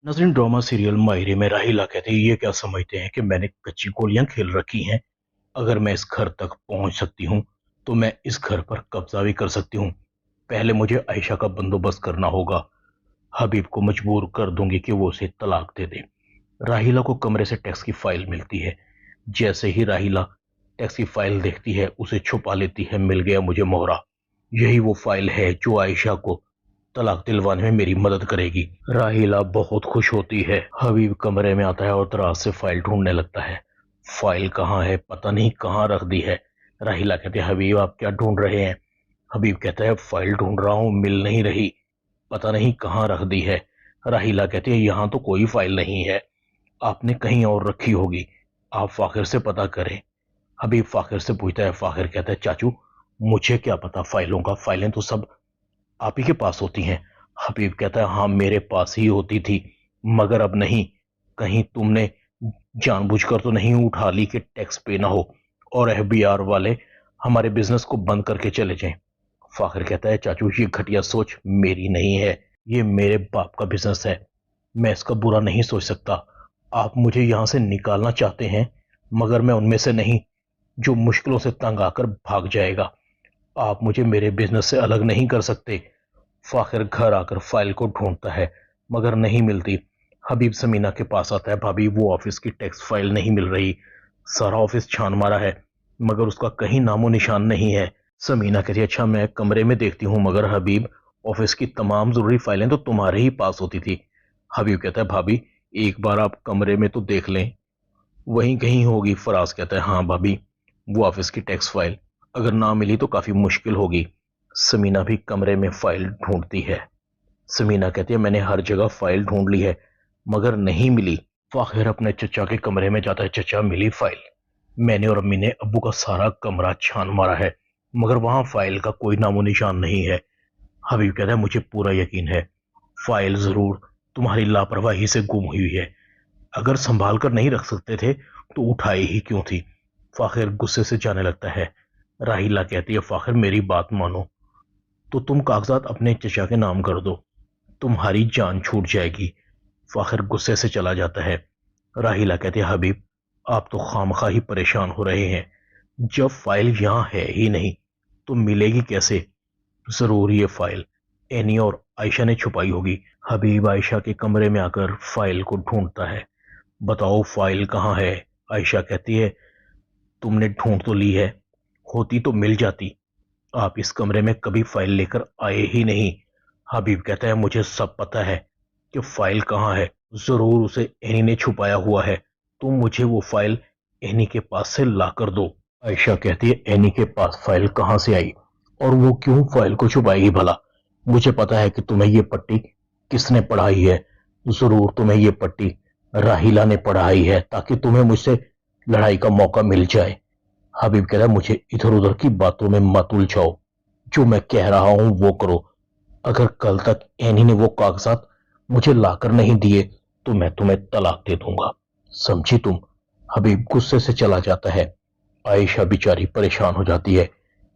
नाज़रीन, drama serial माहिरे में राहिला कहते हैं ये क्या समझते हैं कि मैंने कच्ची गोलियां खेल रखी हैं। अगर मैं इस घर तक पहुंच सकती हूँ तो मैं इस घर पर कब्जा भी कर सकती हूँ। पहले मुझे आयशा का बंदोबस्त करना होगा। हबीब को मजबूर कर दूंगी कि वो उसे तलाक दे दे। राहिला को कमरे से टैक्स की फाइल मिलती है। जैसे ही राहिला टैक्स की फाइल देखती है उसे छुपा लेती है। मिल गया मुझे मोहरा। यही वो फाइल है जो आयशा को तलाक दिलवाने में मेरी मदद करेगी। राहिला बहुत खुश होती है। हबीब कमरे में आता है और दराज से फाइल ढूंढने लगता है। फाइल कहाँ है, पता नहीं कहाँ रख दी है। राहिला कहते हैं हबीब आप क्या ढूंढ रहे हैं। हबीब कहता है फाइल ढूंढ रहा हूँ, मिल नहीं रही, पता नहीं कहाँ रख दी है। राहिला कहती है यहाँ तो कोई फाइल नहीं है, आपने कहीं और रखी होगी, आप फाखिर से पता करें। हबीब फाखिर से पूछता है। फाखिर कहता है चाचू मुझे क्या पता फाइलों का, फाइलें तो सब आप ही के पास होती हैं। हबीब कहता है हाँ मेरे पास ही होती थी, मगर अब नहीं। कहीं तुमने जानबूझकर तो नहीं उठा ली कि टैक्स पे ना हो और एफबीआर वाले हमारे बिजनेस को बंद करके चले जाएं। फाखिर कहता है चाचू ये घटिया सोच मेरी नहीं है, ये मेरे बाप का बिजनेस है, मैं इसका बुरा नहीं सोच सकता। आप मुझे यहां से निकालना चाहते हैं, मगर मैं उनमें से नहीं जो मुश्किलों से तंग आकर भाग जाएगा। आप मुझे मेरे बिजनेस से अलग नहीं कर सकते। फाखिर घर आकर फाइल को ढूंढता है मगर नहीं मिलती। हबीब समीना के पास आता है। भाभी वो ऑफिस की टैक्स फाइल नहीं मिल रही, सारा ऑफिस छान मारा है मगर उसका कहीं नामो निशान नहीं है। समीना कहती है अच्छा मैं कमरे में देखती हूँ, मगर हबीब ऑफिस की तमाम जरूरी फाइलें तो तुम्हारे ही पास होती थी। हबीब कहता है भाभी एक बार आप कमरे में तो देख लें, वहीं कहीं होगी। फराज कहता है हाँ भाभी वो ऑफिस की टैक्स फाइल अगर ना मिली तो काफी मुश्किल होगी। समीना भी कमरे में फाइल ढूंढती है। समीना कहती है मैंने हर जगह फाइल ढूंढ ली है मगर नहीं मिली। फाखिर अपने चचा के कमरे में जाता है। चचा मिली फाइल, मैंने और अम्मी ने अब्बू का सारा कमरा छान मारा है मगर वहां फाइल का कोई नामो निशान नहीं है। हबीब कहता है मुझे पूरा यकीन है फाइल जरूर तुम्हारी लापरवाही से गुम हुई है, अगर संभाल कर नहीं रख सकते थे तो उठाई ही क्यों थी। फाखिर गुस्से से जाने लगता है। राहिला कहती है फाखिर मेरी बात मानो तो तुम कागजात अपने चचा के नाम कर दो, तुम्हारी जान छूट जाएगी। फाखिर गुस्से से चला जाता है। राहिला कहती है हबीब आप तो खामखा ही परेशान हो रहे हैं, जब फाइल यहां है ही नहीं तो मिलेगी कैसे। जरूर ये फाइल एनी और आयशा ने छुपाई होगी। हबीब आयशा के कमरे में आकर फाइल को ढूंढता है। बताओ फाइल कहाँ है। आयशा कहती है तुमने ढूंढ तो ली है, होती तो मिल जाती, आप इस कमरे में कभी फाइल लेकर आए ही नहीं। हबीब कहता है मुझे सब पता है कि फाइल कहाँ है, जरूर उसे एनी ने छुपाया हुआ है, तुम मुझे वो फाइल एनी के पास से ला कर दो। आयशा कहती है एनी के पास फाइल कहाँ से आई और वो क्यों फाइल को छुपाएगी भला। मुझे पता है कि तुम्हें ये पट्टी किसने पढ़ाई है, जरूर तुम्हें ये पट्टी राहिला ने पढ़ाई है ताकि तुम्हें मुझसे लड़ाई का मौका मिल जाए। हबीब कह रहा है मुझे इधर उधर की बातों में मत उलझाओ, जो मैं कह रहा हूं वो करो। अगर कल तक एनी ने वो कागजात मुझे लाकर नहीं दिए तो मैं तुम्हें तलाक दे दूंगा, समझी तुम। हबीब गुस्से से चला जाता है। आयशा बेचारी परेशान हो जाती है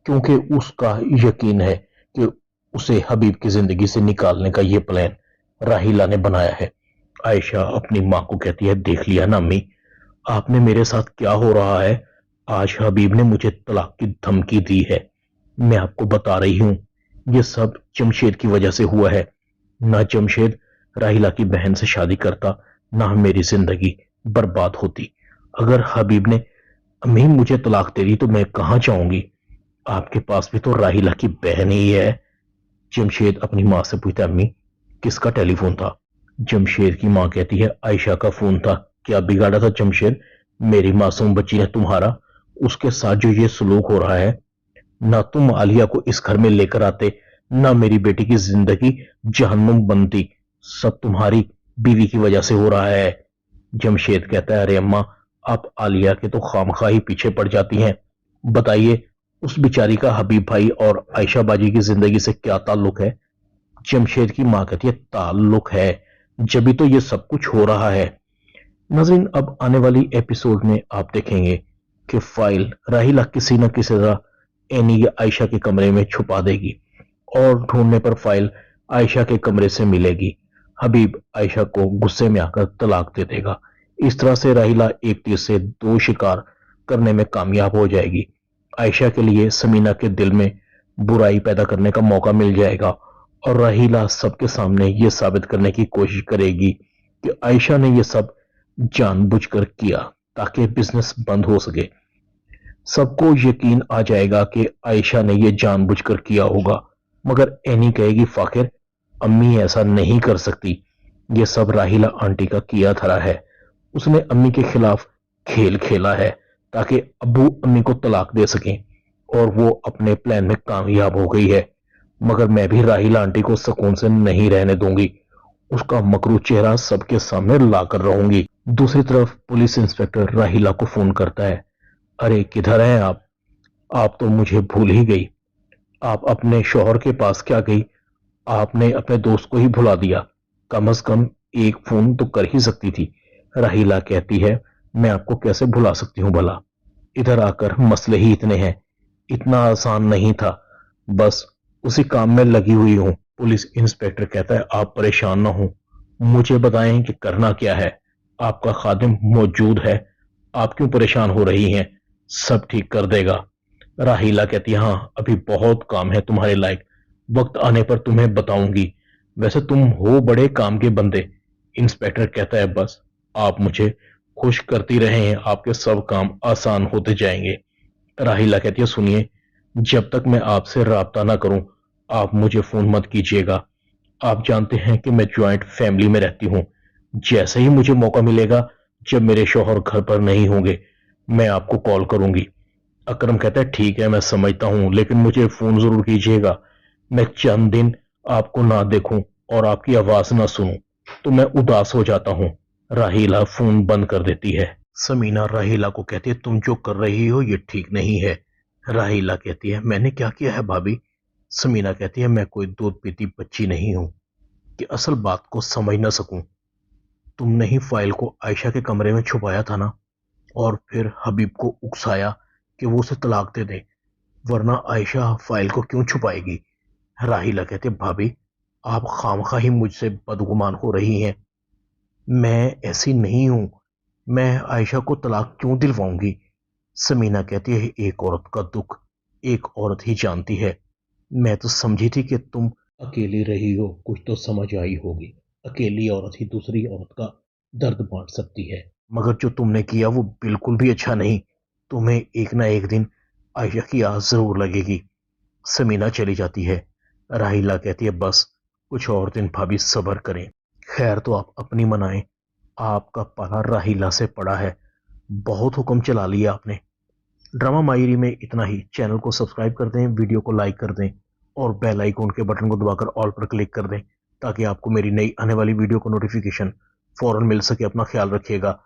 क्योंकि उसका यकीन है कि उसे हबीब की जिंदगी से निकालने का ये प्लान राहिला ने बनाया है। आयशा अपनी मां को कहती है देख लिया ना अम्मी, आपने मेरे साथ क्या हो रहा है। आज हबीब ने मुझे तलाक की धमकी दी है, मैं आपको बता रही हूं ये सब जमशेद की वजह से हुआ है। ना जमशेद राहिला की बहन से शादी करता ना मेरी जिंदगी बर्बाद होती। अगर हबीब ने अम्मी मुझे तलाक दे दी तो मैं कहां जाऊंगी, आपके पास भी तो राहिला की बहन ही है। जमशेद अपनी मां से पूछता अम्मी किसका टेलीफोन था। जमशेद की मां कहती है आयशा का फोन था। क्या बिगाड़ा था जमशेद मेरी मासूम बच्ची ने तुम्हारा, उसके साथ जो ये सलूक हो रहा है। ना तुम आलिया को इस घर में लेकर आते, ना मेरी बेटी की जिंदगी जहन्नुम बनती, सब तुम्हारी बीवी की वजह से हो रहा है। जमशेद कहता है अरे अम्मा आप आलिया के तो खामखा ही पीछे पड़ जाती हैं, बताइए उस बिचारी का हबीब भाई और आयशा बाजी की जिंदगी से क्या ताल्लुक है। जमशेद की मां कहती है ताल्लुक है, जब तो ये सब कुछ हो रहा है। नाज़रीन अब आने वाली एपिसोड में आप देखेंगे कि फाइल राहिला किसी न किसी तरह एनी या आयशा के कमरे में छुपा देगी और ढूंढने पर फाइल आयशा के कमरे से मिलेगी। हबीब आयशा को गुस्से में आकर तलाक दे देगा। इस तरह से राहिला एक तीर से दो शिकार करने में कामयाब हो जाएगी। आयशा के लिए समीना के दिल में बुराई पैदा करने का मौका मिल जाएगा और राहिला सबके सामने यह साबित करने की कोशिश करेगी कि आयशा ने यह सब जानबूझकर किया ताकि बिजनेस बंद हो सके। सबको यकीन आ जाएगा कि आयशा ने यह जानबूझकर किया होगा, मगर एनी कहेगी फाकिर अम्मी ऐसा नहीं कर सकती, यह सब राहिला आंटी का किया धरा है। उसने अम्मी के खिलाफ खेल खेला है ताकि अब्बू अम्मी को तलाक दे सकें और वो अपने प्लान में कामयाब हो गई है। मगर मैं भी राहिला आंटी को सुकून से नहीं रहने दूंगी, उसका मकरू चेहरा सबके सामने लाकर रहूंगी। दूसरी तरफ पुलिस इंस्पेक्टर राहिला को फोन करता है। अरे किधर हैं आप तो मुझे भूल ही गई। आप अपने शौहर के पास क्या गई? आपने अपने दोस्त को ही भुला दिया, कम से कम एक फोन तो कर ही सकती थी। राहिला कहती है मैं आपको कैसे भुला सकती हूँ भला, इधर आकर मसले ही इतने हैं, इतना आसान नहीं था, बस उसी काम में लगी हुई हूँ। पुलिस इंस्पेक्टर कहता है आप परेशान ना हो, मुझे बताएं कि करना क्या है। आपका खादिम मौजूद है, आप क्यों परेशान हो रही हैं, सब ठीक कर देगा। राहिला कहती है हाँ अभी बहुत काम है तुम्हारे लायक, वक्त आने पर तुम्हें बताऊंगी, वैसे तुम हो बड़े काम के बंदे। इंस्पेक्टर कहता है बस आप मुझे खुश करती रहे हैं, आपके सब काम आसान होते जाएंगे। राहिला कहती है सुनिए, जब तक मैं आपसे राब्ता ना करूं आप मुझे फोन मत कीजिएगा। आप जानते हैं कि मैं ज्वाइंट फैमिली में रहती हूं, जैसे ही मुझे मौका मिलेगा, जब मेरे शौहर घर पर नहीं होंगे, मैं आपको कॉल करूंगी। अकरम कहता है ठीक है मैं समझता हूं, लेकिन मुझे फोन जरूर कीजिएगा। मैं चंद दिन आपको ना देखूं और आपकी आवाज ना सुनूं तो मैं उदास हो जाता हूं। राहिला फोन बंद कर देती है। समीना राहिला को कहती है तुम जो कर रही हो ये ठीक नहीं है। राहिला कहती है मैंने क्या किया है भाभी? समीना कहती है मैं कोई दूध पीती बच्ची नहीं हूं कि असल बात को समझ ना सकूं। तुमने ही फाइल को आयशा के कमरे में छुपाया था ना, और फिर हबीब को उकसाया कि वो उसे तलाक दे दे, वरना आयशा फाइल को क्यों छुपाएगी? राहिला कहती है भाभी आप खामखा ही मुझसे बदगुमान हो रही हैं, मैं ऐसी नहीं हूं, मैं आयशा को तलाक क्यों दिलवाऊंगी? समीना कहती है एक औरत का दुख एक औरत ही जानती है, मैं तो समझी थी कि तुम अकेली रही हो, कुछ तो समझ आई होगी, अकेली औरत ही दूसरी औरत का दर्द बांट सकती है, मगर जो तुमने किया वो बिल्कुल भी अच्छा नहीं। तुम्हें एक ना एक दिन आयशा की आस जरूर लगेगी। समीना चली जाती है। राहिला कहती है बस कुछ और दिन भाभी सब्र करें। खैर तो आप अपनी मनाएं, आपका पाला राहिला से पड़ा है, बहुत हुक्म चला लिया आपने। ड्रामा माहिरी में इतना ही। चैनल को सब्सक्राइब कर दें, वीडियो को लाइक कर दें और बेल आइकन के बटन को दबाकर ऑल पर क्लिक कर दें ताकि आपको मेरी नई आने वाली वीडियो को नोटिफिकेशन फौरन मिल सके। अपना ख्याल रखिएगा।